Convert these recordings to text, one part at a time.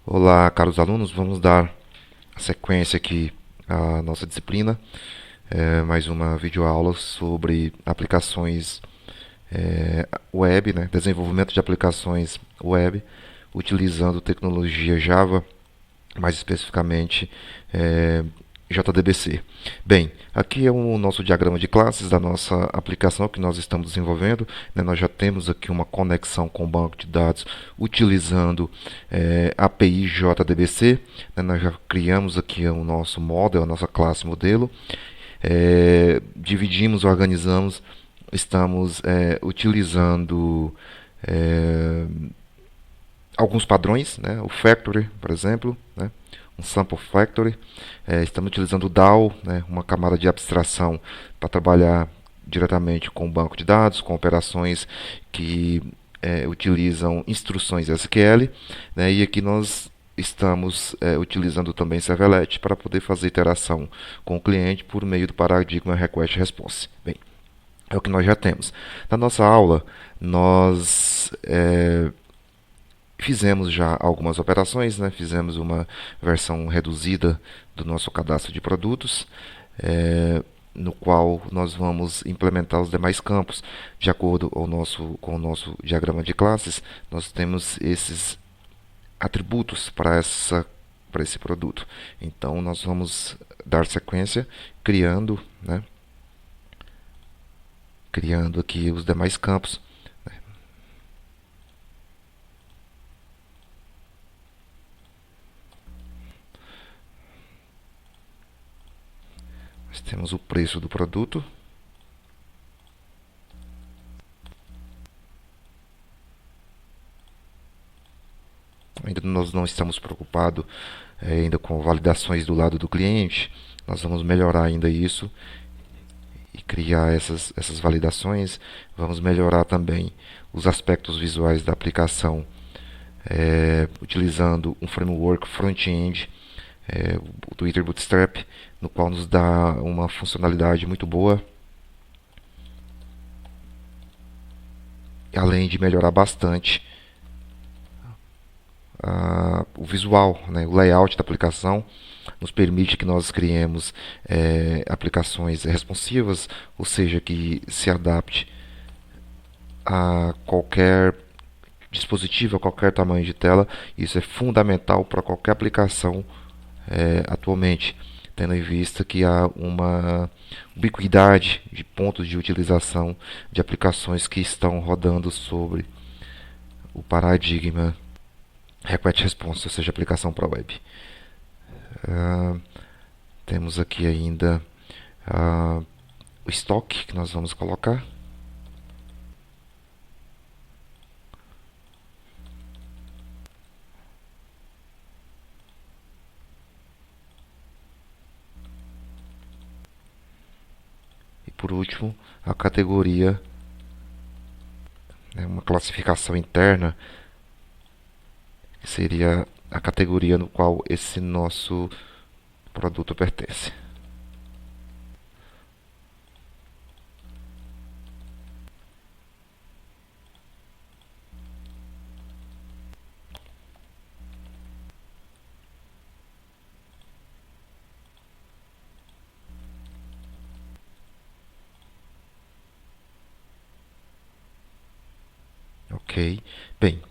Olá, caros alunos, vamos dar sequência aqui à nossa disciplina, mais uma videoaula sobre aplicações web, né, desenvolvimento de aplicações web, utilizando tecnologia Java, mais especificamente JDBC. Bem, aqui é o nosso diagrama de classes da nossa aplicação que nós estamos desenvolvendo. Né? Nós já temos aqui uma conexão com o banco de dados utilizando API JDBC. Né? Nós já criamos aqui o nosso model, a nossa classe modelo. Dividimos, organizamos, estamos utilizando alguns padrões, né? O factory, por exemplo, né? Um sample factory. Estamos utilizando o DAO, né? Uma camada de abstração para trabalhar diretamente com o banco de dados, com operações que utilizam instruções SQL, né? E aqui nós estamos utilizando também Servlet para poder fazer interação com o cliente por meio do paradigma Request Response. Bem, é o que nós já temos. Na nossa aula, nós fizemos já algumas operações, né? Fizemos uma versão reduzida do nosso cadastro de produtos, no qual nós vamos implementar os demais campos. De acordo com o nosso diagrama de classes, nós temos esses atributos para esse produto. Então, nós vamos dar sequência criando, né? Criando aqui os demais campos. Nós temos o preço do produto. Ainda nós não estamos preocupados ainda com validações do lado do cliente. Nós vamos melhorar ainda isso e criar essas validações. Vamos melhorar também os aspectos visuais da aplicação, utilizando um framework front-end, o Twitter Bootstrap, no qual nos dá uma funcionalidade muito boa, além de melhorar bastante o visual, né, o layout da aplicação. Nos permite que nós criemos aplicações responsivas, ou seja, que se adapte a qualquer dispositivo, a qualquer tamanho de tela. Isso é fundamental para qualquer aplicação atualmente, tendo em vista que há uma ubiquidade de pontos de utilização de aplicações que estão rodando sobre o paradigma Request Response, ou seja, aplicação para web. Temos aqui ainda o estoque que nós vamos colocar. E por último, a categoria, né, uma classificação interna, que seria a categoria no qual esse nosso produto pertence. Ok. Bem,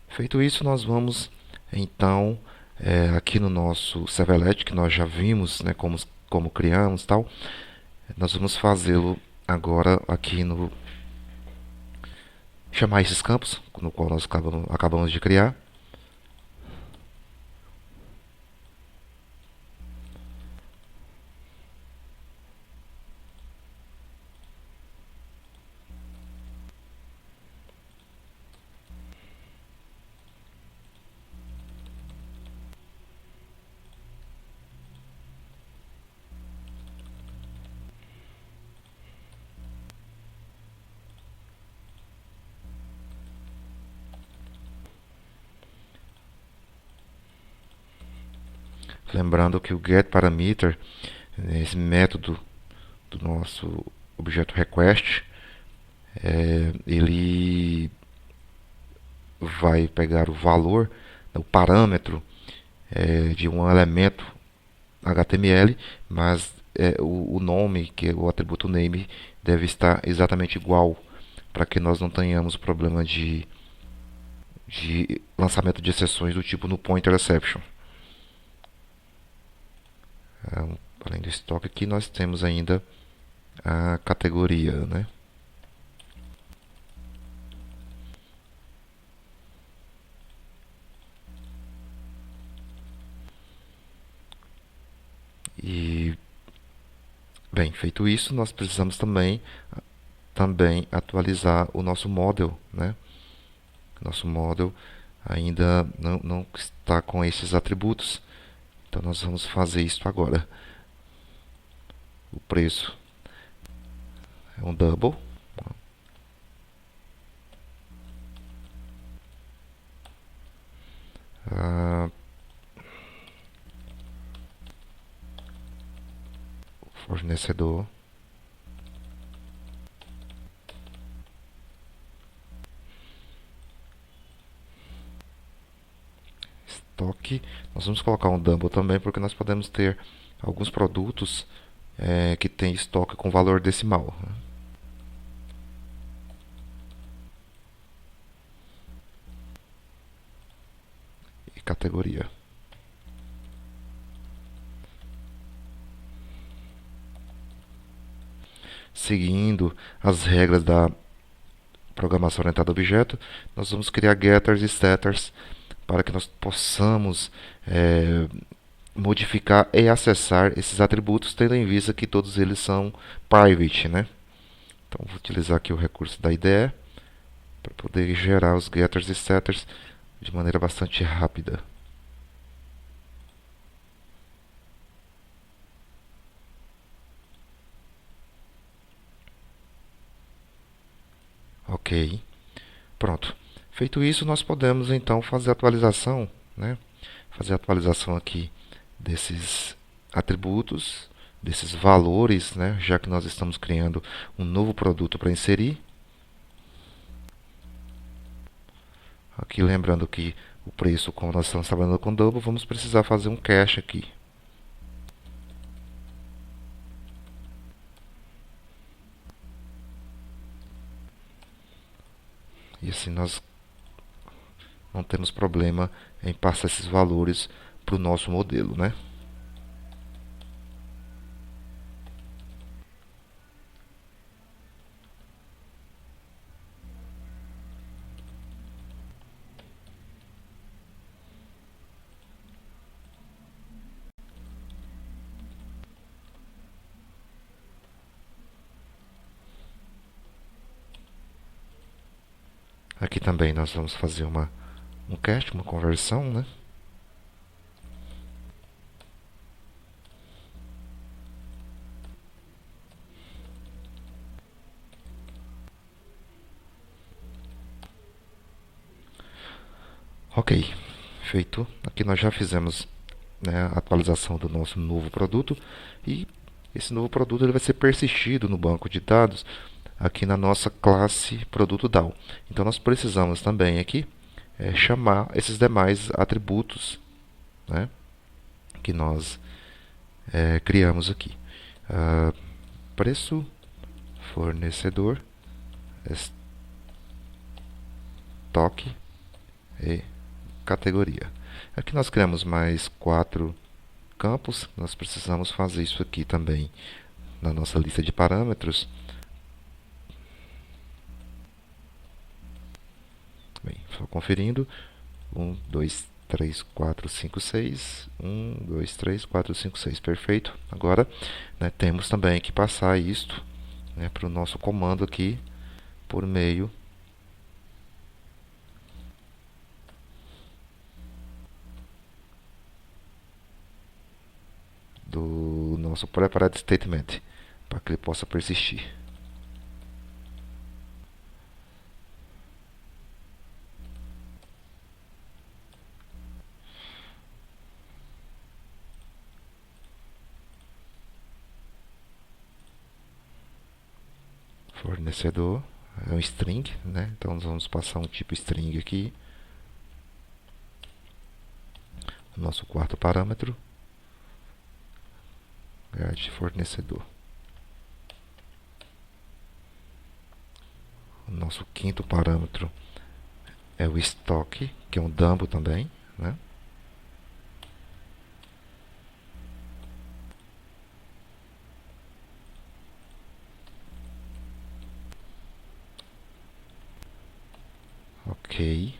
feito isso, nós vamos então aqui no nosso Servlet, que nós já vimos, né, como criamos tal, nós vamos fazê-lo agora aqui no chamar esses campos, no qual nós acabamos de criar. Lembrando que o getParameter, esse método do nosso objeto request, ele vai pegar o valor o parâmetro de um elemento HTML, mas o nome, que é o atributo name, deve estar exatamente igual, para que nós não tenhamos problema de lançamento de exceções do tipo no pointer exception. Além do estoque, aqui nós temos ainda a categoria, né? E bem, feito isso, nós precisamos também atualizar o nosso model, né? Nosso model ainda não está com esses atributos, então nós vamos fazer isso agora. O preço é um double. Ah, fornecedor. Estoque. Nós vamos colocar um double também, porque nós podemos ter alguns produtos que tem estoque com valor decimal. E categoria. Seguindo as regras da programação orientada a objeto, nós vamos criar getters e setters para que nós possamos modificar e acessar esses atributos, tendo em vista que todos eles são private, né? Então vou utilizar aqui o recurso da IDE para poder gerar os getters e setters de maneira bastante rápida. Ok, pronto. Feito isso, nós podemos então fazer a atualização, né? Fazer a atualização aqui desses atributos, desses valores, né? Já que nós estamos criando um novo produto para inserir. Aqui lembrando que o preço, como nós estamos trabalhando com double, vamos precisar fazer um cache aqui. E assim nós não temos problema em passar esses valores para o nosso modelo, né? Aqui também nós vamos fazer um cache, uma conversão, né? Ok, feito. Aqui nós já fizemos, né, a atualização do nosso novo produto e esse novo produto ele vai ser persistido no banco de dados aqui na nossa classe produto DAO. Então nós precisamos também aqui chamar esses demais atributos, né, que nós criamos aqui. Preço, fornecedor, estoque e categoria. Aqui nós criamos mais 4 campos. Nós precisamos fazer isso aqui também na nossa lista de parâmetros. Bem, só conferindo. 1, 2, 3, 4, 5, 6. 1, 2, 3, 4, 5, 6. Perfeito. Agora, né, temos também que passar isto, né, para o nosso comando aqui por meio do nosso prepared statement, para que ele possa persistir. Fornecedor é um string, né? Então nós vamos passar um tipo string aqui. Nosso quarto parâmetro, get fornecedor. O nosso quinto parâmetro é o estoque, que é um dumbo também, né? Ok.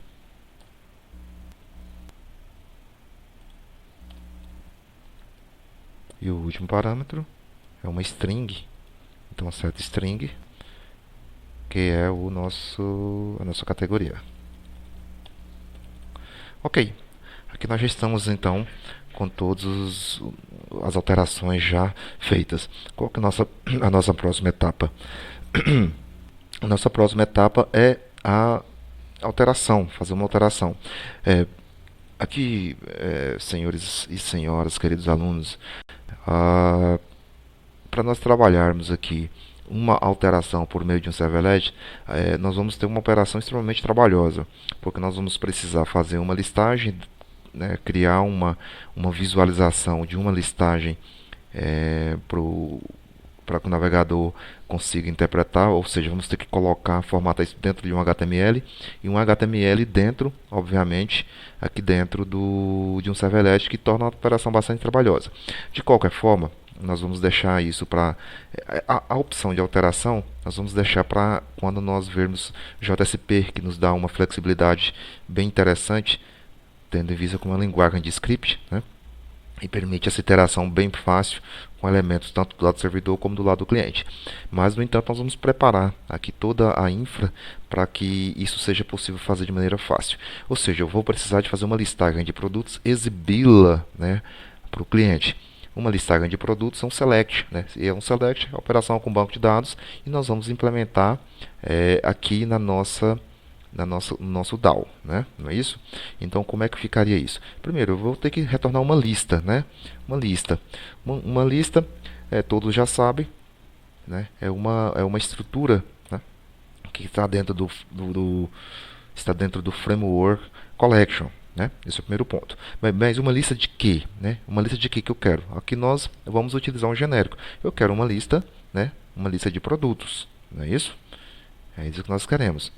E o último parâmetro é uma string. Então, set string, que é a nossa categoria. Ok. Aqui nós já estamos, então, com todas as alterações já feitas. Qual que é a nossa próxima etapa? A nossa próxima etapa é a alteração, fazer uma alteração. É, aqui, senhores e senhoras, queridos alunos, para nós trabalharmos aqui uma alteração por meio de um servlet, nós vamos ter uma operação extremamente trabalhosa, porque nós vamos precisar fazer uma listagem, né, criar uma visualização de uma listagem para que o navegador consiga interpretar, ou seja, vamos ter que colocar, formatar isso dentro de um HTML e um HTML dentro, obviamente, aqui dentro de um servlet, que torna a operação bastante trabalhosa. De qualquer forma, nós vamos deixar isso para a opção de alteração, nós vamos deixar para quando nós vermos JSP, que nos dá uma flexibilidade bem interessante, tendo em vista como uma linguagem de script, né? E permite essa interação bem fácil com elementos tanto do lado do servidor como do lado do cliente. Mas, no entanto, nós vamos preparar aqui toda a infra para que isso seja possível fazer de maneira fácil. Ou seja, eu vou precisar de fazer uma listagem de produtos, exibi-la, né, para o cliente. Uma listagem de produtos é um select, né? E é um select, operação com banco de dados, e nós vamos implementar aqui no nosso DAO, né? Não é isso? Então, como é que ficaria isso? Primeiro, eu vou ter que retornar uma lista, né? Uma lista. Uma lista, todos já sabem, né? É uma estrutura, né, que está dentro está dentro do framework collection, né? Esse é o primeiro ponto. Mas uma lista de quê, né? Uma lista de quê que eu quero? Aqui nós vamos utilizar um genérico. Eu quero uma lista, né? Uma lista de produtos, não é isso? É isso que nós queremos.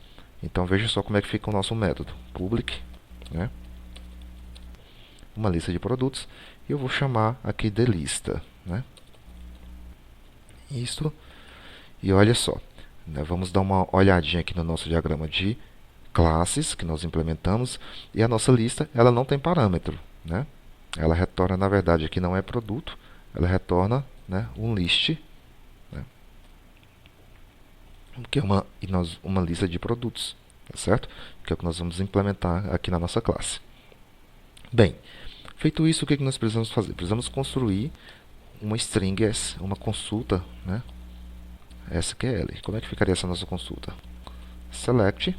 Então veja só como é que fica o nosso método. Public, né? Uma lista de produtos. E eu vou chamar aqui de lista, né? Isto. E olha só, né? Vamos dar uma olhadinha aqui no nosso diagrama de classes que nós implementamos. E a nossa lista, ela não tem parâmetro, né? Ela retorna, na verdade, aqui não é produto. Ela retorna, né, um list, né, que é uma lista de produtos, tá certo? Que é o que nós vamos implementar aqui na nossa classe. Bem, feito isso, o que nós precisamos fazer? Precisamos construir uma string, uma consulta, né, SQL. Como é que ficaria essa nossa consulta? Select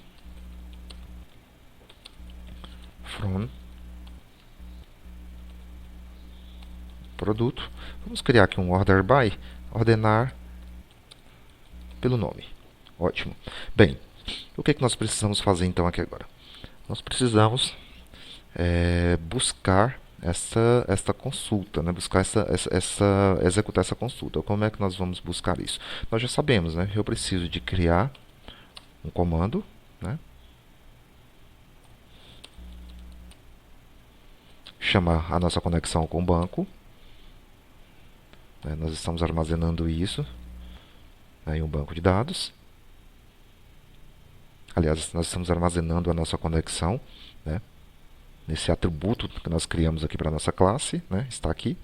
from produto. Vamos criar aqui um order by, ordenar pelo nome. Ótimo. Bem, o que nós precisamos fazer então aqui agora? Nós precisamos buscar esta consulta, né? Executar essa consulta. Como é que nós vamos buscar isso? Nós já sabemos, né? Eu preciso de criar um comando, né? Chamar a nossa conexão com o banco, né? Nós estamos armazenando isso, né, em um banco de dados. Aliás, nós estamos armazenando a nossa conexão, né, nesse atributo que nós criamos aqui para a nossa classe, né, está aqui.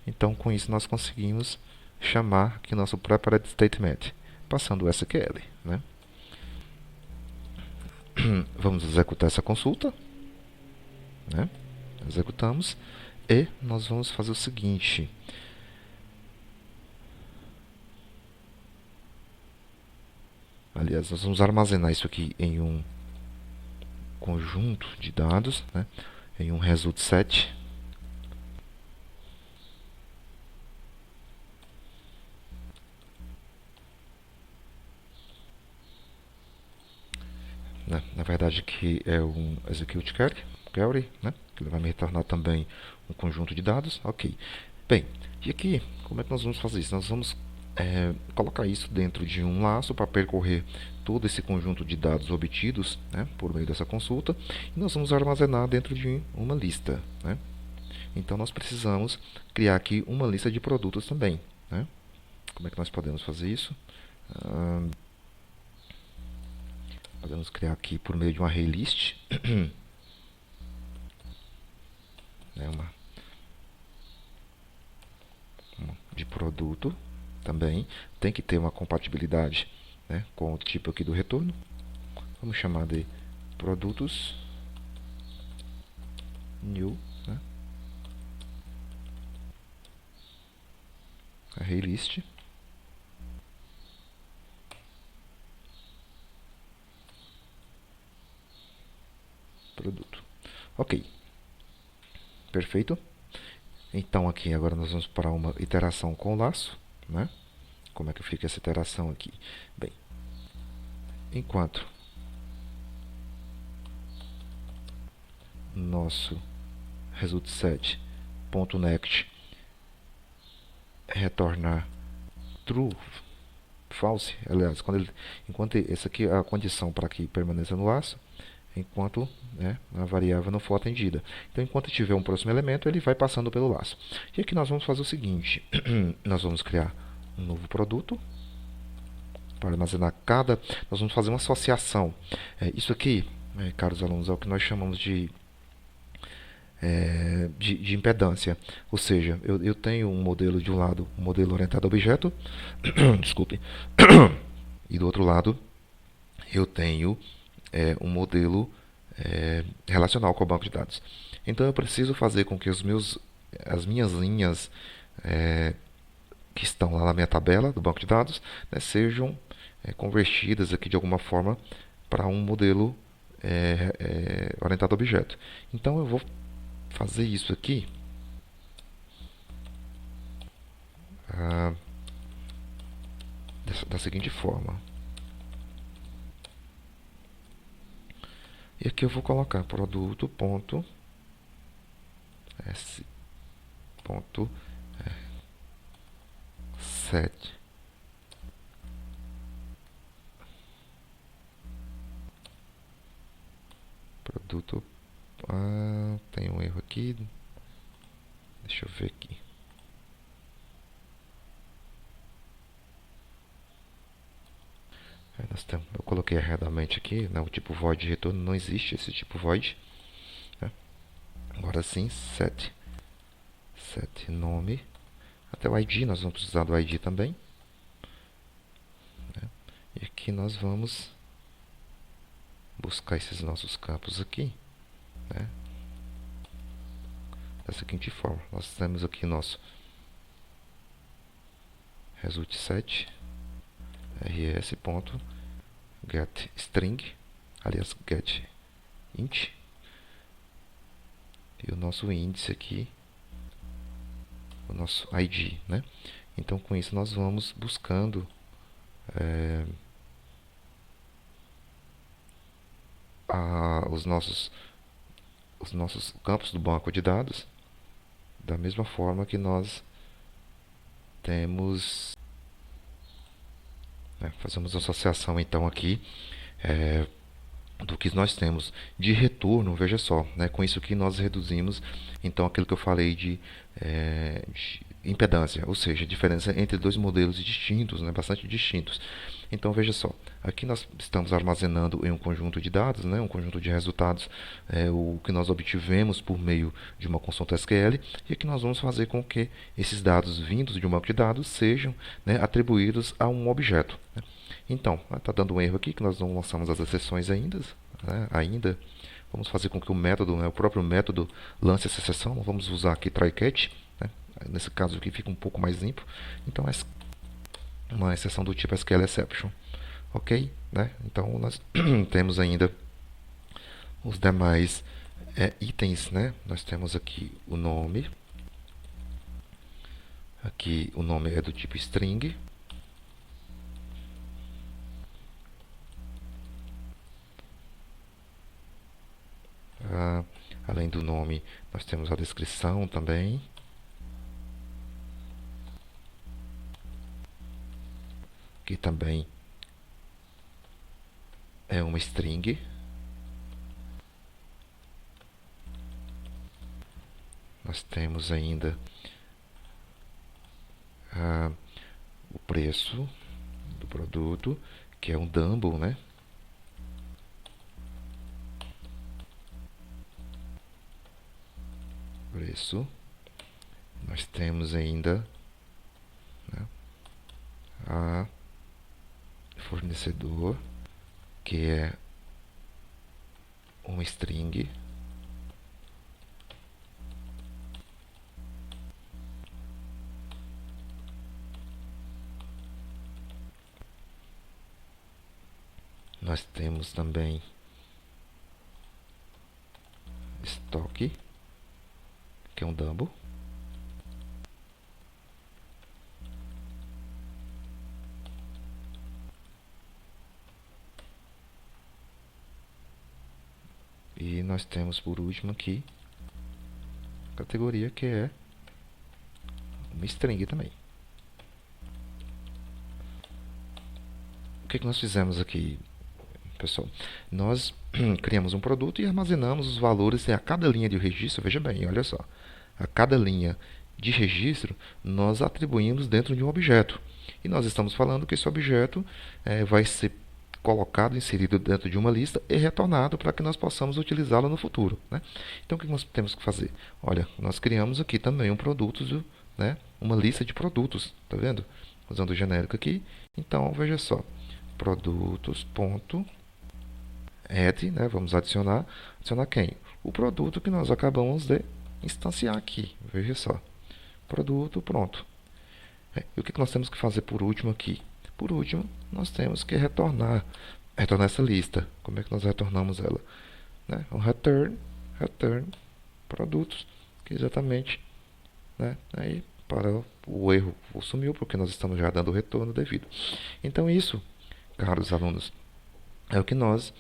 Então, com isso, nós conseguimos chamar aqui nosso prepared statement, passando o SQL, né. Vamos executar essa consulta, né. Executamos e nós vamos fazer o seguinte. Aliás, nós vamos armazenar isso aqui em um conjunto de dados, né, em um result set. Na verdade, aqui é um execute query, né, Ele vai me retornar também um conjunto de dados. Ok. Bem, e aqui, como é que nós vamos fazer isso? Nós vamos colocar isso dentro de um laço para percorrer todo esse conjunto de dados obtidos, né, por meio dessa consulta, e nós vamos armazenar dentro de uma lista, né? Então nós precisamos criar aqui uma lista de produtos também, né? Como é que nós podemos fazer isso? Podemos criar aqui por meio de um array list, né, uma de produto também. Tem que ter uma compatibilidade, né, com o tipo aqui do retorno. Vamos chamar de produtos new, né, array list. Produto. Ok. Perfeito. Então aqui agora nós vamos para uma iteração com laço, né? Como é que fica essa iteração aqui? Bem, enquanto nosso result_set.next retornar true, false, aliás, enquanto essa aqui é a condição para que permaneça no laço, enquanto, né, a variável não for atendida. Então, enquanto tiver um próximo elemento, ele vai passando pelo laço. E aqui nós vamos fazer o seguinte, nós vamos criar um novo produto para armazenar nós vamos fazer uma associação. Isso aqui, caros alunos, é o que nós chamamos de impedância. Ou seja, eu tenho um modelo de um lado, um modelo orientado a objeto, desculpe, e do outro lado eu tenho um modelo relacional com o banco de dados. Então eu preciso fazer com que as minhas linhas que estão lá na minha tabela do banco de dados, né, sejam convertidas aqui de alguma forma para um modelo orientado a objeto. Então eu vou fazer isso aqui da seguinte forma. E aqui eu vou colocar produto.s.set produto. Tem um erro aqui. Deixa eu ver aqui. Eu coloquei erradamente aqui, né, o tipo void de retorno, não existe esse tipo void, né? Agora sim, set nome, até o ID, nós vamos precisar do ID também, né? E aqui nós vamos buscar esses nossos campos aqui, né, da seguinte forma. Nós temos aqui nosso result_set rs.getString, aliás, getInt, e o nosso índice aqui, o nosso ID, né? Então, com isso, nós vamos buscando os nossos campos do banco de dados, da mesma forma que nós temos, né, fazemos associação então aqui do que nós temos de retorno. Veja só, né, com isso que nós reduzimos então aquilo que eu falei de impedância, ou seja, diferença entre dois modelos distintos, né, bastante distintos. Então veja só, aqui nós estamos armazenando em um conjunto de dados, né, um conjunto de resultados, o que nós obtivemos por meio de uma consulta SQL, e aqui nós vamos fazer com que esses dados vindos de um banco de dados sejam, né, atribuídos a um objeto, né. Então, está dando um erro aqui, que nós não lançamos as exceções ainda, né, Vamos fazer com que o método, né, o próprio método, lance essa exceção. Vamos usar aqui try-catch, né. Nesse caso aqui fica um pouco mais limpo. Então, é uma exceção do tipo SQL exception. Ok? Né? Então, nós temos ainda os demais itens, né? Nós temos aqui o nome. Aqui o nome é do tipo string. Além do nome, nós temos a descrição também. Que também é uma string. Nós temos ainda o preço do produto, que é um dumble, né? Preço. Nós temos ainda, né, a fornecedor, que é uma string. Nós temos também estoque, que é um dumble. E nós temos por último aqui a categoria, que é uma string também. O que nós fizemos aqui, pessoal? Nós criamos um produto e armazenamos os valores a cada linha de registro. Veja bem, olha só. A cada linha de registro, nós atribuímos dentro de um objeto. E nós estamos falando que esse objeto vai ser colocado, inserido dentro de uma lista e retornado para que nós possamos utilizá-lo no futuro, né? Então, o que nós temos que fazer? Olha, nós criamos aqui também um produto, né? Uma lista de produtos, tá vendo? Usando o genérico aqui. Então, veja só, produtos.add, né? Vamos adicionar quem? O produto que nós acabamos de instanciar aqui. Veja só, produto, pronto. E o que nós temos que fazer por último aqui? Por último, nós temos que retornar essa lista. Como é que nós retornamos ela? Né? Um return produtos, que exatamente, né? Aí para o erro sumiu, porque nós estamos já dando o retorno devido. Então isso, caros alunos, é o que nós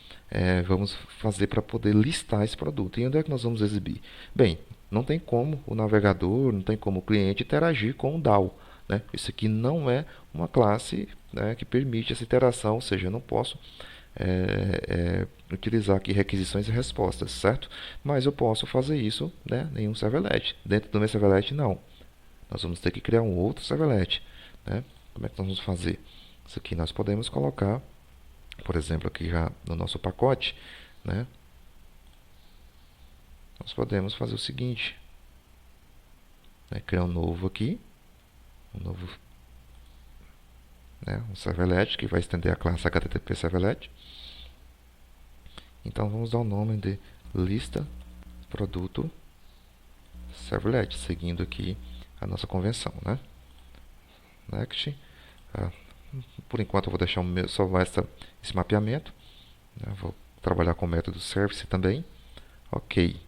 vamos fazer para poder listar esse produto. E onde é que nós vamos exibir? Bem, não tem como o navegador, não tem como o cliente interagir com o DAO. Né? Isso aqui não é uma classe, né, que permite essa interação, ou seja, eu não posso utilizar aqui requisições e respostas, certo? Mas eu posso fazer isso, né, em um servlet. Dentro do meu servlet, não. Nós vamos ter que criar um outro servlet. Né? Como é que nós vamos fazer? Isso aqui nós podemos colocar, por exemplo, aqui já no nosso pacote, né, nós podemos fazer o seguinte, né, criar um novo aqui, né, um servlet que vai estender a classe HTTP servlet. Então vamos dar o nome de lista produto servlet, seguindo aqui a nossa convenção, né? Next. Por enquanto eu vou deixar só esse mapeamento, né? Vou trabalhar com o método service também. Ok.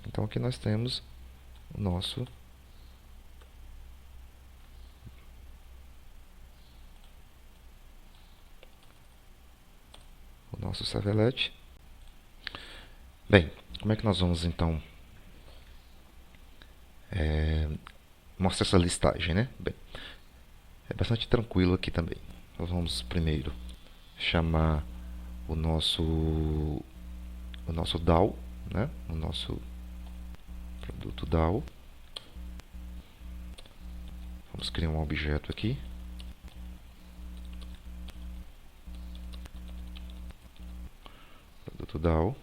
Então aqui nós temos o nosso servlet. Bem, como é que nós vamos então mostrar essa listagem, né? Bem, é bastante tranquilo aqui também. Nós vamos primeiro chamar o nosso DAO, né? O nosso produto DAO. Vamos criar um objeto aqui. Produto DAO.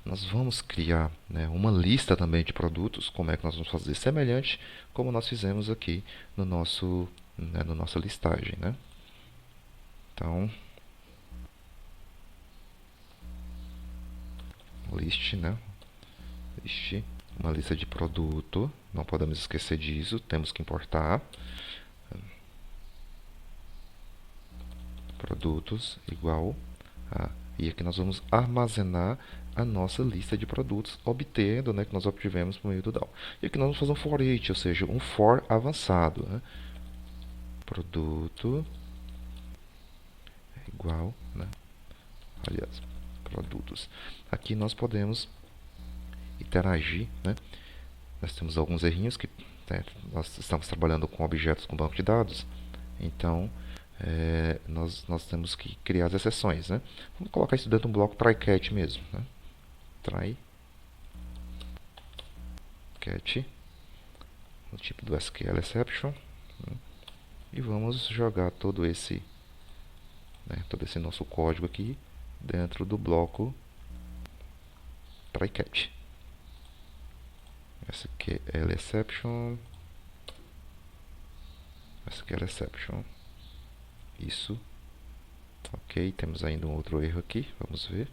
Nós vamos criar, né, uma lista também de produtos. Como é que nós vamos fazer? Semelhante como nós fizemos aqui no nosso, né, no nossa listagem, né? Então, list, né? List, uma lista de produto. Não podemos esquecer disso. Temos que importar produtos igual a, e aqui nós vamos armazenar a nossa lista de produtos, obtendo, né, que nós obtivemos por meio do DAO. E aqui nós vamos fazer um for each, ou seja, um for avançado, né? produto é igual, né? Aliás, produtos. Aqui nós podemos interagir, né? Nós temos alguns errinhos que, né, nós estamos trabalhando com objetos com banco de dados, então nós temos que criar as exceções, né? Vamos colocar isso dentro de um bloco try-catch mesmo, né? Try-catch no tipo do SQL exception, né? E vamos jogar todo esse nosso código aqui dentro do bloco try-catch. SQL exception, SQL exception. Isso. Ok, temos ainda um outro erro aqui, vamos ver.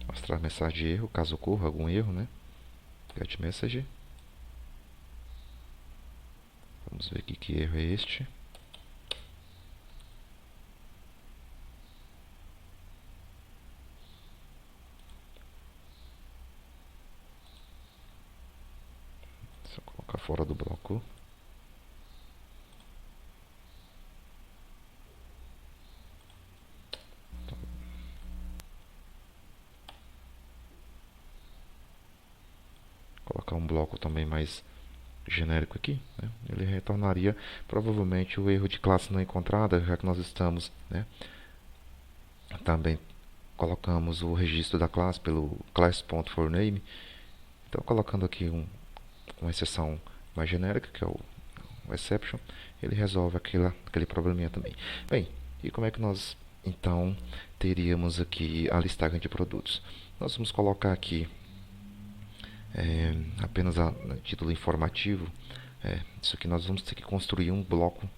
Mostrar a mensagem de erro, caso ocorra algum erro, né? Get message. Vamos ver aqui que erro é este. Só colocar fora do bloco. Colocar um bloco também mais genérico aqui, né? Ele retornaria provavelmente o erro de classe não encontrada, já que nós estamos, né? Também colocamos o registro da classe pelo class.forName. Então, colocando aqui uma exceção mais genérica, que é o exception, ele resolve aquele probleminha também. Bem, e como é que nós então teríamos aqui a listagem de produtos? Nós vamos colocar aqui apenas a título informativo. Isso aqui nós vamos ter que construir um bloco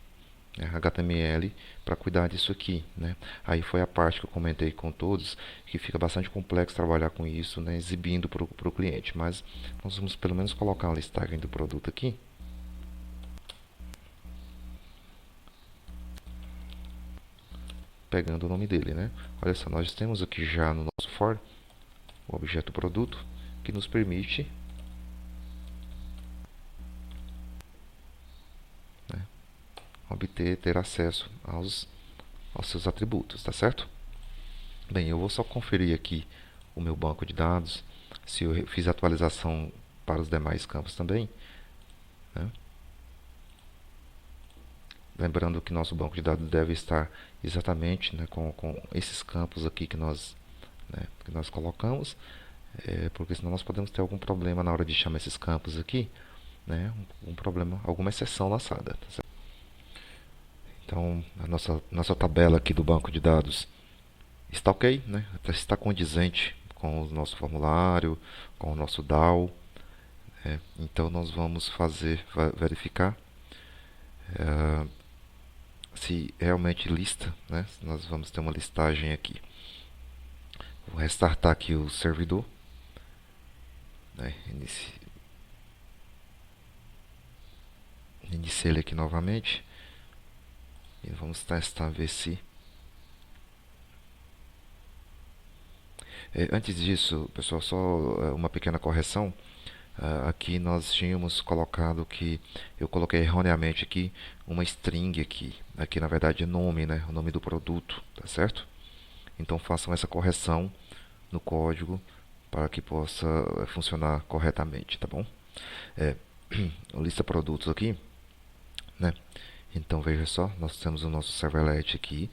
HTML para cuidar disso aqui, né? Aí foi a parte que eu comentei com todos, que fica bastante complexo trabalhar com isso, né, exibindo para o cliente, mas nós vamos pelo menos colocar uma listagem do produto aqui. Pegando o nome dele, né? Olha só, nós temos aqui já no nosso for o objeto produto, que nos permite, né, ter acesso aos seus atributos, tá certo? Bem, eu vou só conferir aqui o meu banco de dados, se eu fiz atualização para os demais campos também, né? Lembrando que nosso banco de dados deve estar exatamente, né, com esses campos aqui que nós colocamos, porque senão nós podemos ter algum problema na hora de chamar esses campos aqui, né, um problema, alguma exceção lançada. Tá certo? Então, a nossa tabela aqui do banco de dados está ok, né? Está condizente com o nosso formulário, com o nosso DAO. Então, nós vamos verificar se realmente lista, né? Nós vamos ter uma listagem aqui. Vou restartar aqui o servidor, né? Iniciei ele aqui novamente e vamos testar, ver se antes disso, pessoal, só uma pequena correção. Aqui nós tínhamos colocado que eu coloquei erroneamente aqui uma string aqui. Aqui na verdade é nome, né? O nome do produto, tá certo? Então façam essa correção no código para que possa funcionar corretamente, tá bom? Lista produtos aqui, né? Então veja só, nós temos o nosso servlet aqui,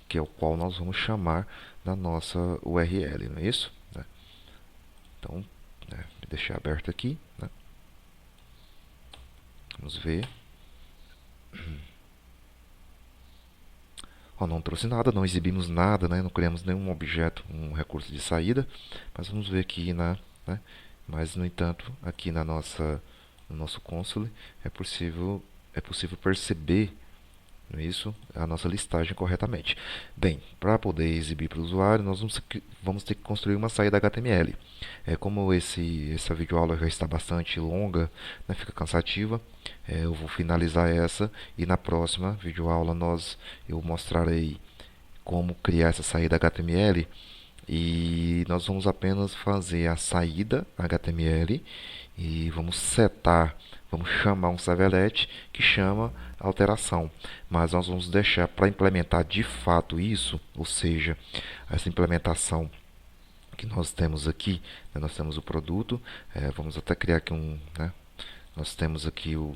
que é o qual nós vamos chamar na nossa URL, não é isso? Né? Então, vou deixar aberto aqui, né? Vamos ver. Não trouxe nada, não exibimos nada, né? Não criamos nenhum objeto, um recurso de saída, mas vamos ver aqui né? Mas no entanto, aqui no nosso console é possível é possível perceber isso, a nossa listagem corretamente. Bem, para poder exibir para o usuário, nós vamos ter que construir uma saída HTML. Como essa videoaula já está bastante longa, né, fica cansativa, eu vou finalizar essa e na próxima videoaula eu mostrarei como criar essa saída HTML e nós vamos apenas fazer a saída HTML e vamos chamar um servlet que chama alteração. Mas nós vamos deixar para implementar de fato isso, ou seja, essa implementação que nós temos aqui, né, nós temos o produto, vamos até criar aqui né, nós temos aqui o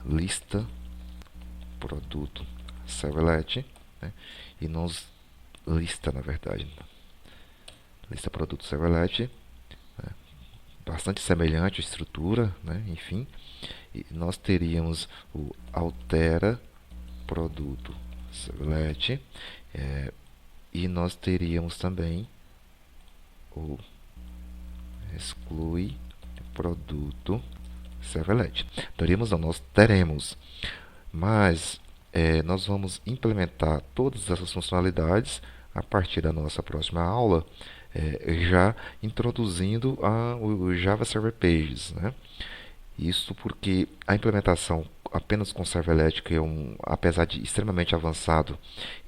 lista produto servlet, né, e nós lista na verdade, lista produto servlet, né, bastante semelhante à estrutura, né, enfim, e nós teríamos o altera produto servlet, e nós teríamos também o exclui produto servlet. Nós teremos, mas nós vamos implementar todas essas funcionalidades a partir da nossa próxima aula, já introduzindo o Java Server Pages, né? Isso porque a implementação apenas com servlet, que apesar de extremamente avançado,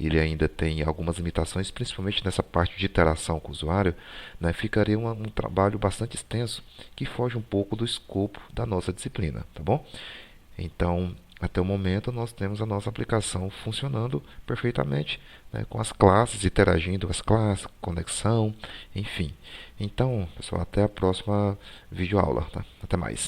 ele ainda tem algumas limitações, principalmente nessa parte de interação com o usuário, né, ficaria um trabalho bastante extenso que foge um pouco do escopo da nossa disciplina, tá bom? Então, até o momento, nós temos a nossa aplicação funcionando perfeitamente, né, com as classes, interagindo com as classes, conexão, enfim. Então, pessoal, até a próxima videoaula, tá? Até mais.